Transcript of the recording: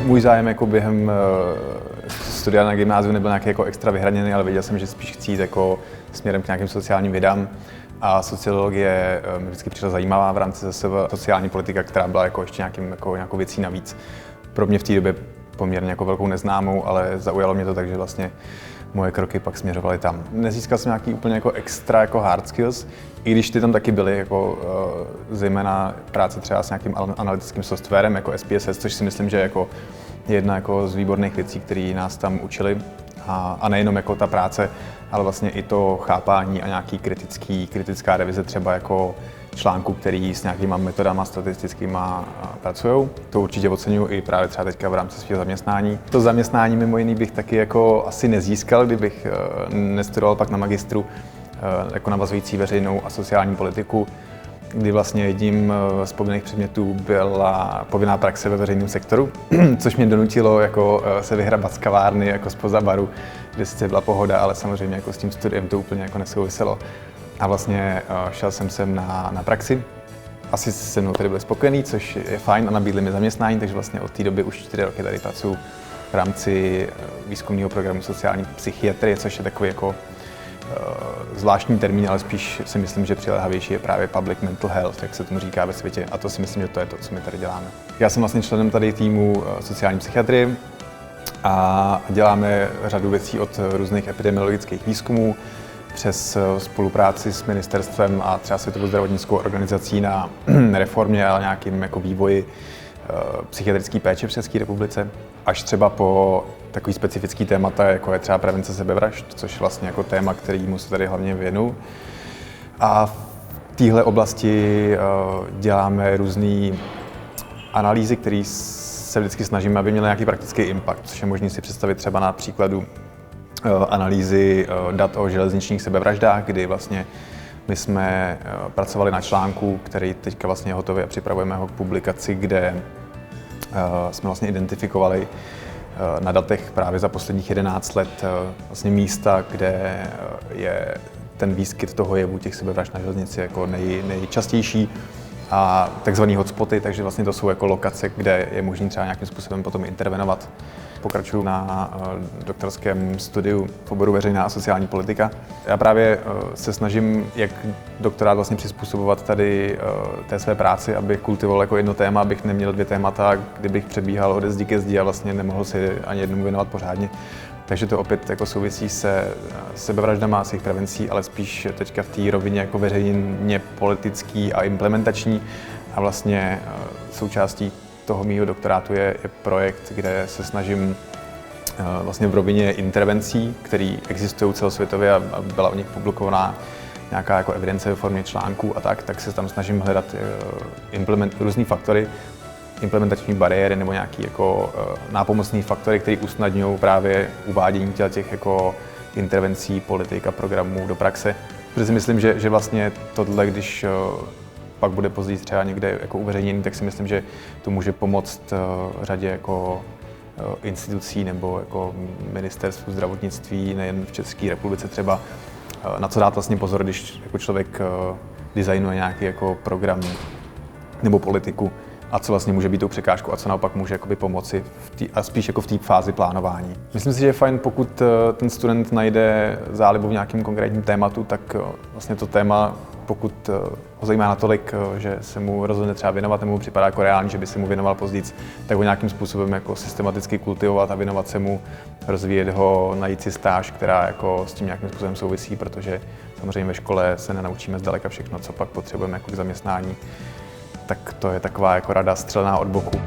Můj zájem jako během studia na gymnáziu nebyl nějaký jako extra vyhraněný, ale věděl jsem, že spíš chci jít jako směrem k nějakým sociálním vědám. A sociologie mi vždycky přišla zajímavá v rámci zase sociální politika, která byla jako ještě nějakou věcí navíc. Pro mě v té době poměrně jako velkou neznámou, ale zaujalo mě to tak, že vlastně moje kroky pak směřovaly tam. Nezískal jsem nějaký úplně jako extra jako hard skills, i když ty tam taky byly, jako zejména práce třeba s nějakým analytickým softwarem jako SPSS, což si myslím, že je jako jedna jako z výborných věcí, které nás tam učili. A nejenom jako ta práce, ale vlastně i to chápání a nějaký kritická revize třeba jako článků, který s nějakýma metodama statistickýma pracují. To určitě oceňuji i právě třeba teďka v rámci svého zaměstnání. To zaměstnání mimo jiný bych taky jako asi nezískal, kdybych nestudoval pak na magistru jako navazující veřejnou a sociální politiku, kdy vlastně jedním z povinných předmětů byla povinná praxe ve veřejném sektoru, což mě donutilo jako se vyhrabat z kavárny jako zpoza baru, kde sice byla pohoda, ale samozřejmě jako s tím studiem to úplně jako nesouviselo. A vlastně šel jsem sem na praxi. Asi se mnou tady byli spokojení, což je fajn, a nabídli mi zaměstnání, takže vlastně od té doby už 4 roky tady pracuji v rámci výzkumného programu sociální psychiatrie, což je takový jako zvláštní termín, ale spíš si myslím, že přiléhavější je právě public mental health, jak se tomu říká ve světě, a to si myslím, že to je to, co my tady děláme. Já jsem vlastně členem tady týmu sociální psychiatrie a děláme řadu věcí od různých epidemiologických výzkumů přes spolupráci s ministerstvem a třeba Světovou zdravotnickou organizací na reformě a nějakým jako vývoji psychiatrické péče v České republice, až třeba po takový specifický témata, jako je třeba prevence sebevražd, což vlastně jako téma, kterému se tady hlavně věnu. A v téhle oblasti děláme různé analýzy, které se vždycky snažíme, aby měly nějaký praktický impact, což je možné si představit třeba na příkladu analýzy dat o železničních sebevraždách, kdy vlastně my jsme pracovali na článku, který teďka vlastně je hotový a připravujeme ho k publikaci, kde jsme vlastně identifikovali na datech právě za posledních 11 let vlastně místa, kde je ten výskyt toho jevu těch sebevražd na železnici jako nejčastější a takzvaný hotspoty, takže vlastně to jsou jako lokace, kde je možné třeba nějakým způsobem potom intervenovat. Pokračuju na doktorském studiu v oboru veřejná a sociální politika. Já právě se snažím, jak doktorát vlastně přizpůsobovat tady té své práci, abych kultivoval jako jedno téma, abych neměl 2 témata, kdybych přebíhal ode zdi ke zdi a vlastně nemohl si ani jednomu věnovat pořádně. Takže to opět jako souvisí se sebevraždama a s jejich prevencí, ale spíš teďka v té rovině jako veřejně politický a implementační. A vlastně součástí toho mýho doktorátu je projekt, kde se snažím vlastně v rovině intervencí, které existují celosvětově a byla o nich publikovaná nějaká jako evidence ve formě článků a tak se tam snažím hledat různý faktory, implementační bariéry nebo nějaký jako nápomocný faktory, které usnadňují právě uvádění těch jako intervencí, politik a programů do praxe. Protože si myslím, že vlastně tohle, když pak bude později třeba někde jako uveřejněný, tak si myslím, že to může pomoct řadě jako institucí nebo jako ministerstvu zdravotnictví, nejen v České republice třeba, na co dát vlastně pozor, když jako člověk designuje nějaký jako program nebo politiku a co vlastně může být tou překážkou a co naopak může jakoby pomoci a spíš jako v té fázi plánování. Myslím si, že je fajn, pokud ten student najde zálibu v nějakém konkrétním tématu, tak vlastně to téma, pokud ho zajímá natolik, že se mu rozhodne třeba věnovat, nebo mu připadá jako reálný, že by se mu věnoval později, tak ho nějakým způsobem jako systematicky kultivovat a věnovat se mu, rozvíjet ho, najít si stáž, která jako s tím nějakým způsobem souvisí, protože samozřejmě ve škole se nenaučíme zdaleka všechno, co pak potřebujeme jako k zaměstnání. Tak to je taková jako rada střelená od boku.